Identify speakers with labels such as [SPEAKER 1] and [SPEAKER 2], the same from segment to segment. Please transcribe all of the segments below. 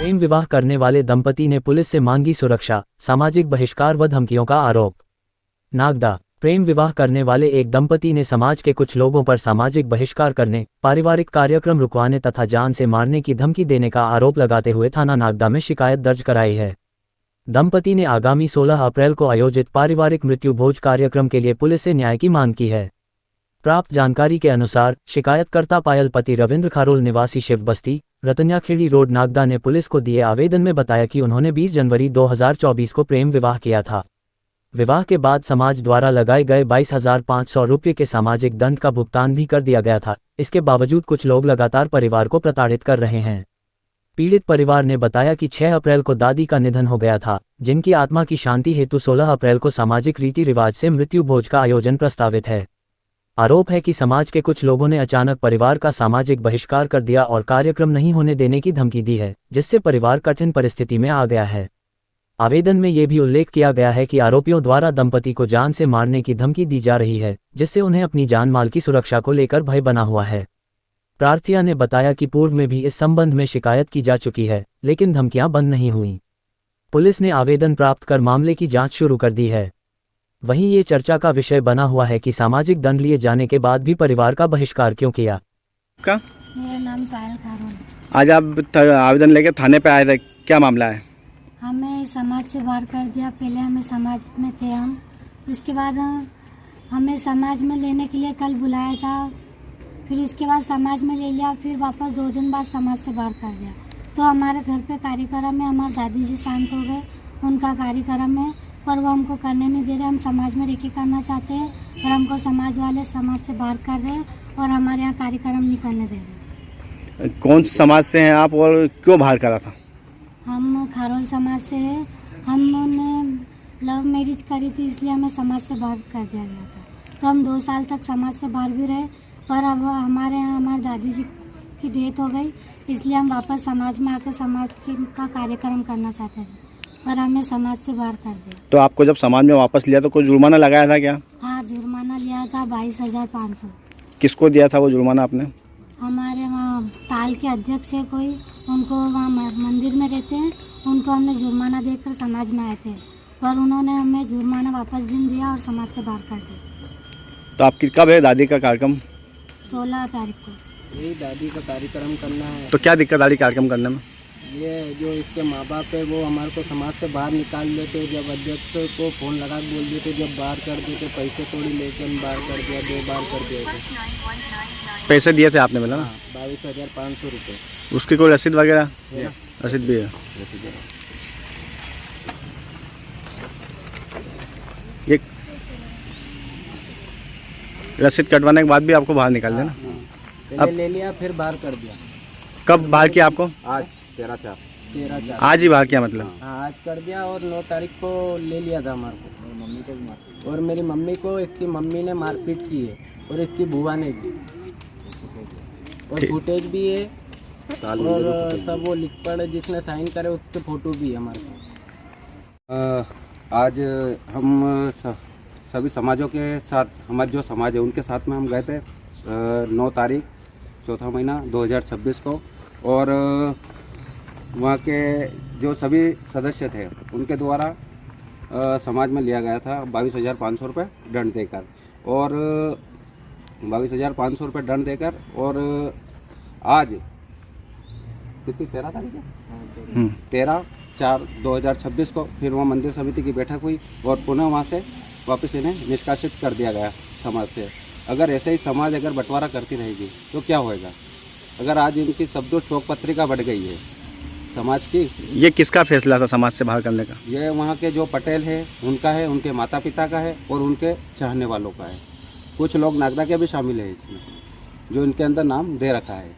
[SPEAKER 1] प्रेम विवाह करने वाले दंपति ने पुलिस से मांगी सुरक्षा, सामाजिक बहिष्कार व धमकियों का आरोप। नागदा। प्रेम विवाह करने वाले एक दंपति ने समाज के कुछ लोगों पर सामाजिक बहिष्कार करने, पारिवारिक कार्यक्रम रुकवाने तथा जान से मारने की धमकी देने का आरोप लगाते हुए थाना नागदा में शिकायत दर्ज कराई है। दंपति ने आगामी 16 अप्रैल को आयोजित पारिवारिक मृत्यु भोज कार्यक्रम के लिए पुलिस से न्याय की मांग की है। प्राप्त जानकारी के अनुसार शिकायतकर्ता पायल पति रविंद्र खारोल निवासी शिव बस्ती, रतन्याखेड़ी रोड नागदा ने पुलिस को दिए आवेदन में बताया कि उन्होंने 20 जनवरी 2024 को प्रेम विवाह किया था। विवाह के बाद समाज द्वारा लगाए गए 22,500 रुपये के सामाजिक दंड का भुगतान भी कर दिया गया था। इसके बावजूद कुछ लोग लगातार परिवार को प्रताड़ित कर रहे हैं। पीड़ित परिवार ने बताया कि 6 अप्रैल को दादी का निधन हो गया था, जिनकी आत्मा की शांति हेतु 16 अप्रैल को सामाजिक रीति रिवाज से मृत्यु भोज का आयोजन प्रस्तावित है। आरोप है कि समाज के कुछ लोगों ने अचानक परिवार का सामाजिक बहिष्कार कर दिया और कार्यक्रम नहीं होने देने की धमकी दी है, जिससे परिवार कठिन परिस्थिति में आ गया है। आवेदन में यह भी उल्लेख किया गया है कि आरोपियों द्वारा दंपति को जान से मारने की धमकी दी जा रही है, जिससे उन्हें अपनी जान माल की सुरक्षा को लेकर भय बना हुआ है। प्रार्थिया ने बताया कि पूर्व में भी इस संबंध में शिकायत की जा चुकी है, लेकिन धमकियां बंद नहीं हुई। पुलिस ने आवेदन प्राप्त कर मामले की जांच शुरू कर दी है। वहीं ये चर्चा का विषय बना हुआ है कि सामाजिक दंड लिए जाने के बाद भी परिवार का बहिष्कार क्यों किया।
[SPEAKER 2] मेरा नाम पायल खारोल।
[SPEAKER 3] आज आप आवेदन लेके थाने पे आए थे, क्या मामला है?
[SPEAKER 2] हमें समाज से बाहर कर दिया। पहले हमें समाज में थे हम, उसके बाद हमें समाज में लेने के लिए कल बुलाया था, फिर उसके बाद समाज में ले लिया, फिर वापस 2 दिन बाद समाज से बाहर कर दिया। तो हमारे घर पे कार्यक्रम है, हमारे दादी जी शांत हो गए, उनका कार्यक्रम है, पर वो हमको करने नहीं दे रहे। हम समाज में रेकी करना चाहते हैं और हमको समाज वाले समाज से बाहर कर रहे हैं और हमारे यहाँ कार्यक्रम नहीं करने दे रहे।
[SPEAKER 3] कौन समाज से हैं आप और क्यों बाहर करा था?
[SPEAKER 2] हम खारोल समाज से हैं। हमने लव मैरिज करी थी, इसलिए हमें समाज से बाहर कर दिया गया था। तो हम 2 साल तक समाज से बाहर भी रहे, पर अब हमारे यहाँ हमारे दादी जी की डेथ हो गई, इसलिए हम वापस समाज में आकर समाज का कार्यक्रम करना चाहते थे, पर हमें समाज से बाहर कर दिया।
[SPEAKER 3] तो आपको जब समाज में वापस लिया तो कोई जुर्माना लगाया था क्या?
[SPEAKER 2] हाँ, जुर्माना लिया था 22,500।
[SPEAKER 3] किसको दिया था वो जुर्माना आपने?
[SPEAKER 2] हमारे वहाँ ताल के अध्यक्ष है कोई, उनको वहाँ मंदिर में रहते हैं, उनको हमने जुर्माना देकर समाज में आए थे, पर उन्होंने हमें जुर्माना वापस भी नहीं दिया और समाज से बाहर कर दिया।
[SPEAKER 3] तो आपकी कब है दादी का कार्यक्रम?
[SPEAKER 2] 16 तारीख को।
[SPEAKER 4] यही दादी का कार्यक्रम करना है।
[SPEAKER 3] तो क्या दिक्कत आ रही कार्यक्रम करने में?
[SPEAKER 4] ये जो इसके माँ बाप है वो हमारे को समाज से बाहर निकाल लेते, जब अध्यक्ष को फ़ोन लगा के बोल देते, जब बाहर कर देते, पैसे थोड़ी लेकर बाहर कर दिया, 2 बार कर दिया थे।
[SPEAKER 3] पैसे दिए थे आपने बोला ना?
[SPEAKER 4] 22,500 रुपये।
[SPEAKER 3] उसकी कोई रसीद वगैरह? रसीद भी है। ये रसीद कटवाने के बाद भी आपको बाहर निकाल देना?
[SPEAKER 4] पहले ले लिया, फिर बाहर कर दिया।
[SPEAKER 3] कब बाहर किया आपको?
[SPEAKER 4] आज 13/4।
[SPEAKER 3] आज ही बाहर किया मतलब?
[SPEAKER 4] हाँ, आज कर दिया और 9 तारीख को ले लिया था हमारे को। और मम्मी को भी मार, और मेरी मम्मी को इसकी मम्मी ने मारपीट की है और इसकी बुआ ने भी, और फुटेज भी है और सब वो लिख पढ़ जिसने साइन करे उसके फोटो भी है हमारे पास।
[SPEAKER 5] आज हम सभी समाजों के साथ, हमारे जो समाज है उनके साथ में हम गए थे 9 तारीख 4था महीना 2026 को, और वहाँ के जो सभी सदस्य थे उनके द्वारा समाज में लिया गया था 22,500 रुपये दंड देकर, और 22,500 रुपये दंड देकर, और आज कितनी 13 तारीख है, 13/4/2026 को फिर वहाँ मंदिर समिति की बैठक हुई और पुनः वहाँ से वापस इन्हें निष्कासित कर दिया गया समाज से। अगर ऐसे ही समाज अगर बंटवारा करती रहेगी तो क्या होएगा? अगर आज इनकी शब्दों शोक पत्रिका बढ़ गई है समाज की।
[SPEAKER 3] ये किसका फैसला था समाज से बाहर करने का?
[SPEAKER 5] ये वहाँ के जो पटेल है उनका है, उनके माता पिता का है और उनके चाहने वालों का है। कुछ लोग नागदा के भी शामिल है इसमें, जो इनके अंदर नाम दे रखा है।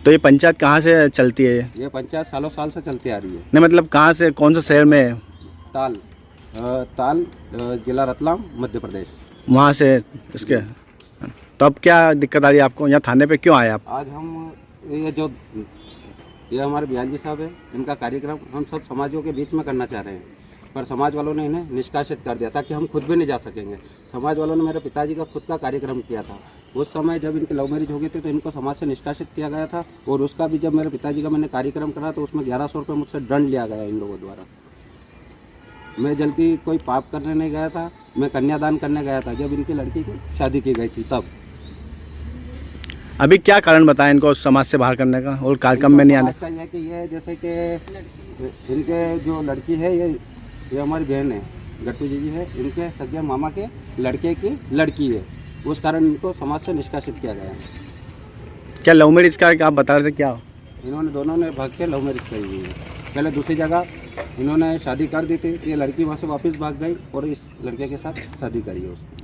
[SPEAKER 3] तो ये पंचायत कहाँ से चलती है?
[SPEAKER 5] ये पंचायत सालों साल से चलती आ रही है।
[SPEAKER 3] नहीं मतलब कहाँ से, कौन से शहर में है?
[SPEAKER 5] ताल जिला रतलाम मध्य प्रदेश।
[SPEAKER 3] वहाँ से इसके। तो अब क्या दिक्कत आ रही है आपको? यहाँ थाने पे क्यों आए आप?
[SPEAKER 5] आज हम ये हमारे बयान जी साहब है, इनका कार्यक्रम हम सब समाजों के बीच में करना चाह रहे हैं। पर समाज वालों ने इन्हें निष्कासित कर दिया ताकि हम खुद भी नहीं जा सकेंगे। समाज वालों ने मेरे पिताजी का खुद का कार्यक्रम किया था। उस समय जब इनकी लव मैरिज हो गई थी तो इनको समाज से निष्कासित किया गया था, और उसका भी जब मेरे पिताजी का मैंने कार्यक्रम करा तो उसमें 1100 रुपये मुझसे दंड लिया गया इन लोगों द्वारा। मैं जल्दी कोई पाप करने नहीं गया था, मैं कन्यादान करने गया था जब इनकी लड़की की शादी की गई थी तब।
[SPEAKER 3] अभी क्या कारण बताएं इनको समाज से बाहर करने का और कार्यक्रम में नहीं आने
[SPEAKER 5] का? ये कि ये जैसे कि इनके जो लड़की है ये हमारी बहन है, गट्टू जी है, इनके सगे मामा के लड़के की लड़की है, उस कारण इनको समाज से निष्कासित किया गया।
[SPEAKER 3] क्या लव मैरिज का आप बता रहे थे क्या?
[SPEAKER 5] इन्होंने दोनों ने भाग के लव मैरिज करी हुई है। पहले दूसरी जगह इन्होंने शादी कर दी थी, ये लड़की वहाँ से वापस भाग गई और इस लड़के के साथ शादी करी है उसने।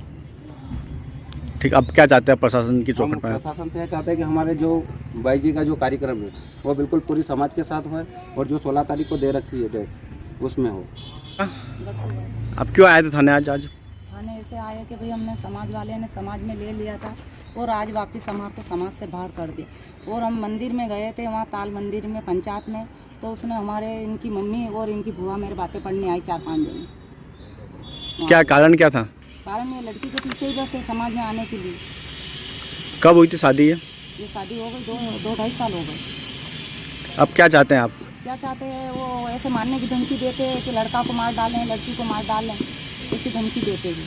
[SPEAKER 3] ठीक, अब क्या चाहते हैं प्रशासन की
[SPEAKER 5] हम
[SPEAKER 3] चौखट में?
[SPEAKER 5] प्रशासन से चाहते हैं कि हमारे जो बाई जी का जो कार्यक्रम है वो बिल्कुल पूरी समाज के साथ हो, और जो 16 तारीख को दे रखी है डेट उसमें हो।
[SPEAKER 3] अब क्यों आए थे थाने आज?
[SPEAKER 6] थाने ऐसे आए कि भाई हमने समाज वाले ने समाज में ले लिया था और आज वापस हमारे को समाज से बाहर कर दिया। और हम मंदिर में गए थे, वहाँ ताल मंदिर में पंचायत में, तो उसने हमारे इनकी मम्मी और इनकी बुआ मेरे बातें पढ़ने आई 4-5 जन।
[SPEAKER 3] क्या कारण क्या था?
[SPEAKER 6] कारण ये लड़की के पीछे ही बस है समाज में आने के लिए।
[SPEAKER 3] कब हुई थी शादी ये?
[SPEAKER 6] ये शादी हो गई 2-2.5 साल हो गए।
[SPEAKER 3] अब क्या चाहते हैं आप?
[SPEAKER 6] क्या चाहते हैं, वो ऐसे मारने की धमकी देते हैं कि लड़का को मार डालें, लड़की को मार डालें, ऐसी धमकी देते हैं।